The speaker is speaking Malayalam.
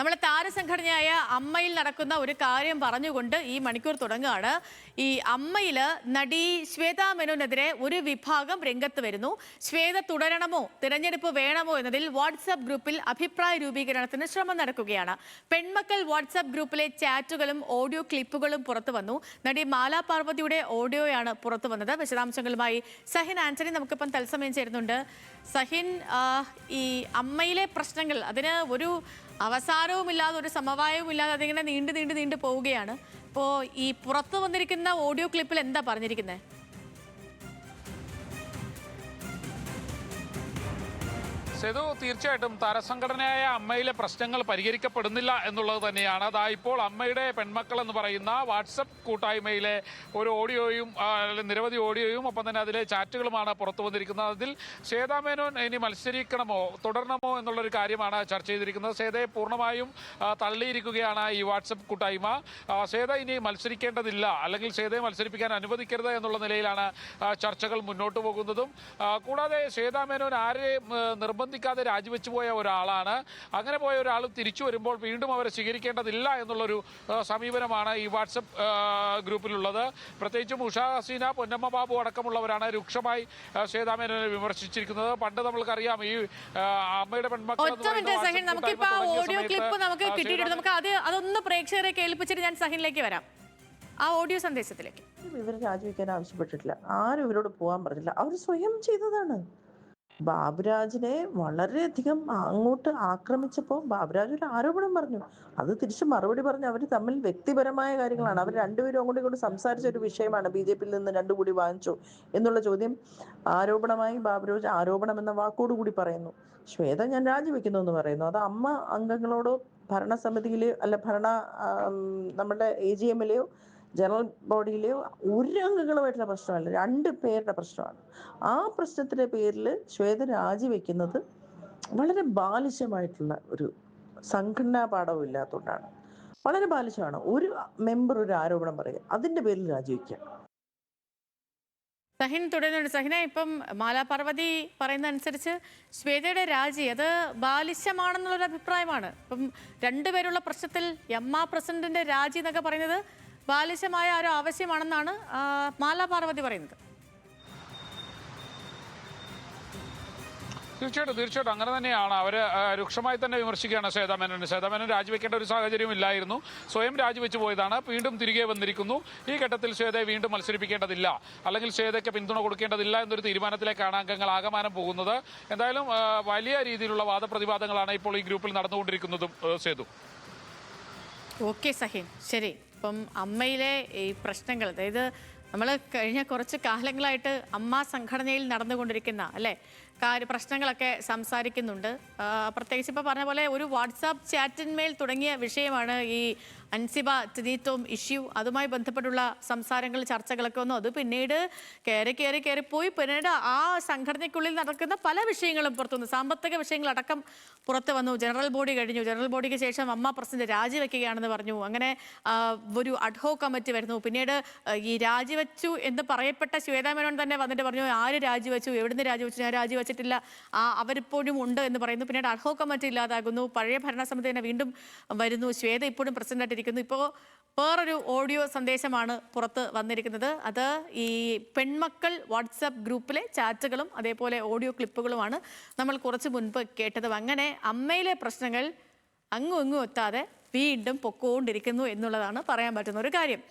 നമ്മളെ താരസംഘടനയായ അമ്മയിൽ നടക്കുന്ന ഒരു കാര്യം പറഞ്ഞുകൊണ്ട് ഈ മണിക്കൂർ തുടങ്ങുകയാണ്. ഈ അമ്മയില് നടി ശ്വേതാ മേനോനെതിരെ ഒരു വിഭാഗം രംഗത്ത് വരുന്നു. ശ്വേത തുടരണമോ തിരഞ്ഞെടുപ്പ് വേണമോ എന്നതിൽ വാട്സ്ആപ്പ് ഗ്രൂപ്പിൽ അഭിപ്രായ രൂപീകരണത്തിന് ശ്രമം നടക്കുകയാണ്. പെൺമക്കൾ വാട്സ്ആപ്പ് ഗ്രൂപ്പിലെ ചാറ്റുകളും ഓഡിയോ ക്ലിപ്പുകളും പുറത്തു വന്നു. നടി മാലാ പാർവതിയുടെ ഓഡിയോയാണ് പുറത്തു വന്നത്. വിശദാംശങ്ങളുമായി സഹിൻ ആന്റണി നമുക്കിപ്പം തത്സമയം ചേരുന്നുണ്ട്. സഹിൻ, ഈ അമ്മയിലെ പ്രശ്നങ്ങൾ അതിന് ഒരു അവസാനവുമില്ലാതെ ഒരു സമവായവും ഇല്ലാതെ അതിങ്ങനെ നീണ്ടു പോവുകയാണ്. ഇപ്പോൾ ഈ പുറത്തു വന്നിരിക്കുന്ന ഓഡിയോ ക്ലിപ്പിൽ എന്താ പറഞ്ഞിരിക്കുന്നത്? സേതു, തീർച്ചയായിട്ടും താരസംഘടനയായ അമ്മയിലെ പ്രശ്നങ്ങൾ പരിഹരിക്കപ്പെടുന്നില്ല എന്നുള്ളത് തന്നെയാണ്. അതാ ഇപ്പോൾ അമ്മയുടെ പെൺമക്കൾ എന്ന് പറയുന്ന വാട്സപ്പ് കൂട്ടായ്മയിലെ ഒരു ഓഡിയോയും നിരവധി ഓഡിയോയും ഒപ്പം തന്നെ അതിലെ ചാറ്റുകളുമാണ് പുറത്തു വന്നിരിക്കുന്നത്. അതിൽ ശ്വേതാ മേനോൻ ഇനി മത്സരിക്കണമോ തുടരണമോ എന്നുള്ളൊരു കാര്യമാണ് ചർച്ച ചെയ്തിരിക്കുന്നത്. ശ്വേതയെ പൂർണ്ണമായും തള്ളിയിരിക്കുകയാണ് ഈ വാട്സപ്പ് കൂട്ടായ്മ. ശ്വേത ഇനി മത്സരിക്കേണ്ടതില്ല, അല്ലെങ്കിൽ ശ്വേതയെ മത്സരിപ്പിക്കാൻ അനുവദിക്കരുത് എന്നുള്ള നിലയിലാണ് ചർച്ചകൾ മുന്നോട്ട് പോകുന്നതും. കൂടാതെ ശ്വേതാ മേനോൻ ആരെയും നിർബന്ധിക്കാതെ രാജിവെച്ചു പോയ ഒരാളാണ്. അങ്ങനെ പോയ ഒരാൾ തിരിച്ചു വരുമ്പോൾ വീണ്ടും അവരെ സ്വീകരിക്കേണ്ടതില്ല എന്നുള്ളൊരു സമീപനമാണ് ഈ വാട്സപ്പ് ഗ്രൂപ്പിലുള്ളത്. പ്രത്യേകിച്ചും ഉഷ ഹസീന, പൊന്നമ്മ ബാബു അടക്കമുള്ളവരാണ് രൂക്ഷമായി ശ്വേതാ മേനോനെ വിമർശിച്ചിരിക്കുന്നത്. പണ്ട് നമ്മൾക്കറിയാം ഈ അമ്മയുടെ പെൺമക്കൾ അതൊന്ന് പ്രേക്ഷകരെ കേൾപ്പിച്ചിട്ട് ഞാൻ സഹിനിലേക്ക് വരാം. ആ ഓഡിയോ സന്ദേശത്തിലേക്ക്. ഇവർ രാജിവെക്കാൻ ആവശ്യപ്പെട്ടിട്ടില്ല, ആരും ഇവരോട് പോകാൻ പറഞ്ഞില്ല, അവർ സ്വയം ചെയ്തതാണ്. ബാബുരാജിനെ വളരെയധികം അങ്ങോട്ട് ആക്രമിച്ചപ്പോൾ ബാബുരാജ് ഒരു ആരോപണം പറഞ്ഞു, അത് തിരിച്ച് മറുപടി പറഞ്ഞു. അവർ തമ്മിൽ വ്യക്തിപരമായ കാര്യങ്ങളാണ്. അവർ രണ്ടുപേരും അങ്ങോട്ടും ഇങ്ങോട്ട് സംസാരിച്ച ഒരു വിഷയമാണ്. BJP-യിൽ നിന്ന് 2 കോടി വാങ്ങിച്ചു എന്നുള്ള ചോദ്യം ആരോപണമായി ബാബുരാജ് ആരോപണം എന്ന വാക്കോടുകൂടി പറയുന്നു. ശ്വേത ഞാൻ രാജിവെക്കുന്നു എന്ന് പറയുന്നു. അത് അമ്മ അംഗങ്ങളോടോ ഭരണസമിതിയിലെയോ നമ്മുടെ AGM-ലെയോ ജനറൽ ബോഡിയിലെയോ ഒരു അംഗങ്ങളുമായിട്ടുള്ള പ്രശ്നമല്ല, 2 പേരുടെ പ്രശ്നമാണ്. ആ പ്രശ്നത്തിന്റെ പേരിൽ ശ്വേത രാജിവെക്കുന്നത് വളരെ ബാലിശമായിട്ടുള്ള ഒരു സംഘടനാ പാഠവും ഇല്ലാത്തതുകൊണ്ടാണ്. വളരെ ബാലിശമാണ്. ഒരു മെമ്പർ ഒരു ആരോപണം പറയുക, അതിന്റെ പേരിൽ രാജിവെക്കുക. സഹിൻ തുടരുന്നുണ്ട്. സഹിന, ഇപ്പം മാലാ പാർവതി പറയുന്ന അനുസരിച്ച് ശ്വേതയുടെ രാജി അത് ബാലിശമാണെന്നുള്ളൊരു അഭിപ്രായമാണ്. ഇപ്പം 2 പേരുള്ള പ്രശ്നത്തിൽ പ്രസിഡന്റിന്റെ രാജി എന്നൊക്കെ പറയുന്നത് ബാലിശമായ ഒരു ആവശ്യമാണെന്നാണ് മാലാ പാർവതി പറയുന്നത്. തീർച്ചയായിട്ടും അങ്ങനെ തന്നെയാണ്. അവർ രൂക്ഷമായി തന്നെ വിമർശിക്കുകയാണ് ശ്വേതാ മേനോൻ രാജിവെക്കേണ്ട ഒരു സാഹചര്യം ഇല്ലായിരുന്നു, സ്വയം രാജിവെച്ച് പോയതാണ്, വീണ്ടും തിരികെ വന്നിരിക്കുന്നു. ഈ ഘട്ടത്തിൽ ശ്വേതയെ വീണ്ടും മത്സരിപ്പിക്കേണ്ടതില്ല, അല്ലെങ്കിൽ ശ്വേതയ്ക്ക് പിന്തുണ കൊടുക്കേണ്ടതില്ല എന്നൊരു തീരുമാനത്തിലേക്കാണ് അംഗങ്ങൾ ആകമാനം പോകുന്നത്. എന്തായാലും വലിയ രീതിയിലുള്ള വാദപ്രതിവാദങ്ങളാണ് ഇപ്പോൾ ഈ ഗ്രൂപ്പിൽ നടന്നുകൊണ്ടിരിക്കുന്നതും. സേതു. ഓക്കെ സഹിൻ, ശരി. ഇപ്പം അമ്മയിലെ ഈ പ്രശ്നങ്ങൾ, അതായത് നമ്മൾ കഴിഞ്ഞ കുറച്ച് കാലങ്ങളായിട്ട് അമ്മ സംഘടനയിൽ നടന്നുകൊണ്ടിരിക്കുന്ന പ്രശ്നങ്ങളൊക്കെ സംസാരിക്കുന്നുണ്ട്. പ്രത്യേകിച്ച് ഇപ്പോൾ പറഞ്ഞ പോലെ ഒരു വാട്സാപ്പ് ചാറ്റിന്മേൽ തുടങ്ങിയ വിഷയമാണ് ഈ അൻസിബ ടിനീറ്റോം ഇഷ്യൂ. അതുമായി ബന്ധപ്പെട്ടുള്ള സംസാരങ്ങൾ, ചർച്ചകളൊക്കെ വന്നു. അത് പിന്നീട് കയറിപ്പോയി. പിന്നീട് ആ സംഘടനയ്ക്കുള്ളിൽ നടക്കുന്ന പല വിഷയങ്ങളും പുറത്തു വന്നു. സാമ്പത്തിക വിഷയങ്ങളടക്കം പുറത്ത് വന്നു. ജനറൽ ബോഡി കഴിഞ്ഞു. ജനറൽ ബോഡിക്ക് ശേഷം പ്രസിഡന്റ് രാജിവെക്കുകയാണെന്ന് പറഞ്ഞു. അങ്ങനെ ഒരു അഡ്ഹോക് കമ്മിറ്റി വരുന്നു. പിന്നീട് ഈ രാജിവെച്ചു എന്ന് പറയപ്പെട്ട ശ്വേതാ മേനോൻ തന്നെ വന്നിട്ട് പറഞ്ഞു, ആര് രാജിവെച്ചു, എവിടുന്ന് രാജിവെച്ചു, ഞാൻ രാജിവെച്ചിട്ടില്ല, അവരിപ്പോഴും ഉണ്ട് എന്ന് പറയുന്നു. പിന്നീട് അഡ്ഹോക് കമ്മിറ്റി ഇല്ലാതാകുന്നു. പഴയ ഭരണസമിതി തന്നെ വീണ്ടും വരുന്നു. ശ്വേത ഇപ്പോഴും പ്രസിഡന്റായിട്ട്. ഇപ്പോൾ വേറൊരു ഓഡിയോ സന്ദേശമാണ് പുറത്ത് വന്നിരിക്കുന്നത്. അത് ഈ പെൺമക്കൾ വാട്സാപ്പ് ഗ്രൂപ്പിലെ ചാറ്റുകളും അതേപോലെ ഓഡിയോ ക്ലിപ്പുകളുമാണ് നമ്മൾ കുറച്ച് മുൻപ് കേട്ടത്. അങ്ങനെ അമ്മയിലെ പ്രശ്നങ്ങൾ അങ്ങും എത്താതെ വീണ്ടും പൊക്കോണ്ടിരിക്കുന്നു എന്നുള്ളതാണ് പറയാൻ പറ്റുന്ന ഒരു കാര്യം.